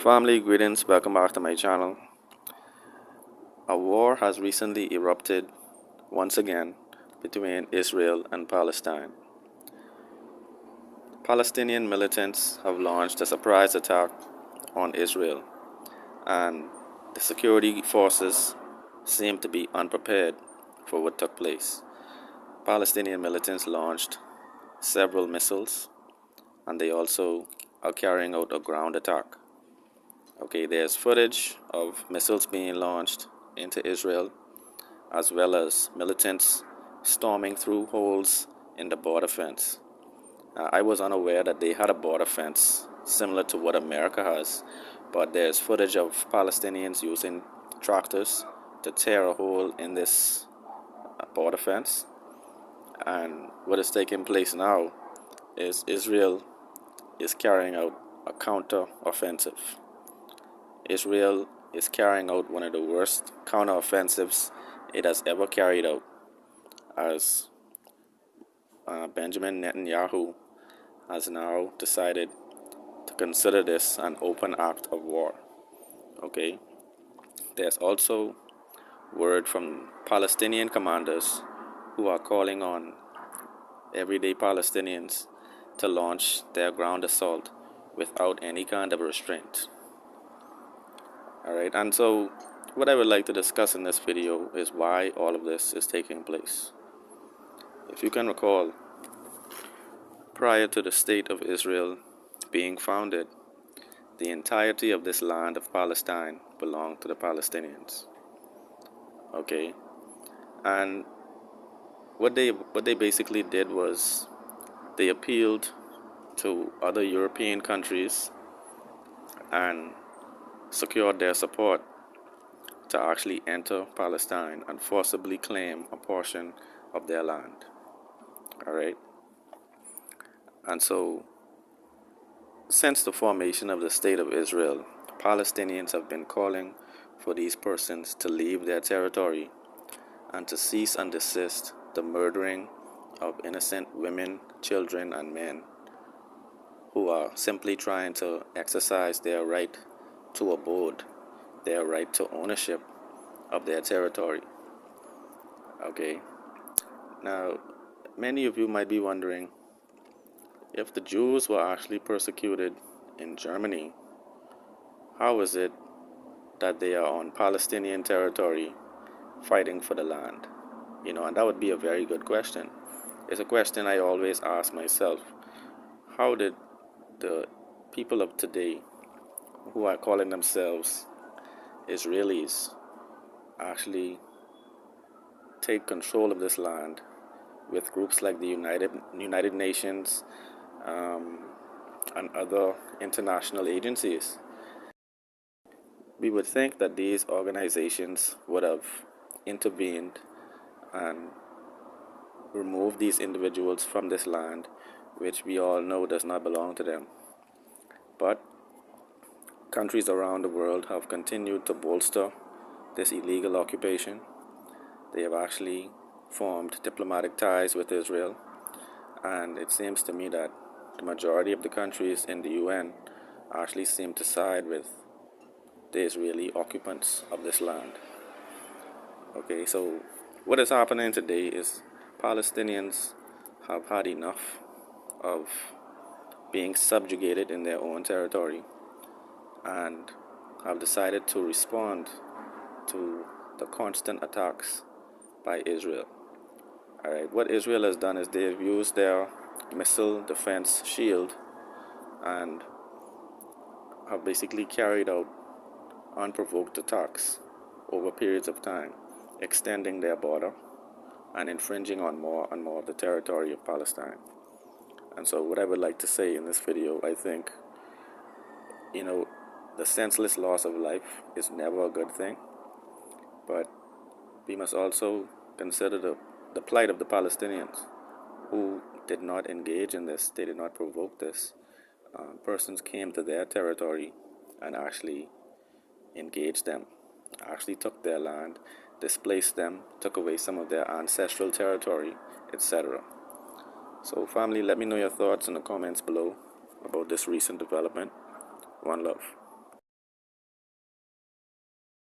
Family greetings, welcome back to my channel. A war has recently erupted once again between Israel and Palestine. Palestinian militants have launched a surprise attack on Israel, and the security forces seem to be unprepared for what took place. Palestinian militants launched several missiles, and they also are carrying out a ground attack. Okay, there's footage of missiles being launched into Israel, as well as militants storming through holes in the border fence. I was unaware that they had a border fence similar to what America has, but there's footage of Palestinians using tractors to tear a hole in this border fence. And what is taking place now is Israel is carrying out a counter-offensive. Israel is carrying out one of the worst counteroffensives it has ever carried out, as Benjamin Netanyahu has now decided to consider this an open act of war. Okay, there's also word from Palestinian commanders who are calling on everyday Palestinians to launch their ground assault without any kind of restraint. Alright, and so what I would like to discuss in this video is why all of this is taking place. If you can recall, prior to the state of Israel being founded, the entirety of this land of Palestine belonged to the Palestinians. Okay, and what they basically did was they appealed to other European countries and secured their support to actually enter Palestine and forcibly claim a portion of their land. All right. And so, since the formation of the State of Israel, Palestinians have been calling for these persons to leave their territory and to cease and desist the murdering of innocent women, children, and men who are simply trying to exercise their right to abode, their right to ownership of their territory. Okay. Now, many of you might be wondering, if the Jews were actually persecuted in Germany, how is it that they are on Palestinian territory fighting for the land? And that would be a very good question. It's a question I always ask myself. How did the people of today, who are calling themselves Israelis, actually take control of this land with groups like the United Nations and other international agencies? We would think that these organizations would have intervened and removed these individuals from this land, which we all know does not belong to them. But countries around the world have continued to bolster this illegal occupation. They have actually formed diplomatic ties with Israel, and it seems to me that the majority of the countries in the UN actually seem to side with the Israeli occupants of this land. Okay, so what is happening today is Palestinians have had enough of being subjugated in their own territory and have decided to respond to the constant attacks by Israel. Alright, what Israel has done is they've used their missile defense shield and have basically carried out unprovoked attacks over periods of time, extending their border and infringing on more and more of the territory of Palestine. And so what I would like to say in this video, I think, the senseless loss of life is never a good thing, but we must also consider the plight of the Palestinians who did not engage in this. They did not provoke this. Persons came to their territory and actually engaged them, actually took their land, displaced them, took away some of their ancestral territory, etc. So family, let me know your thoughts in the comments below about this recent development. One love.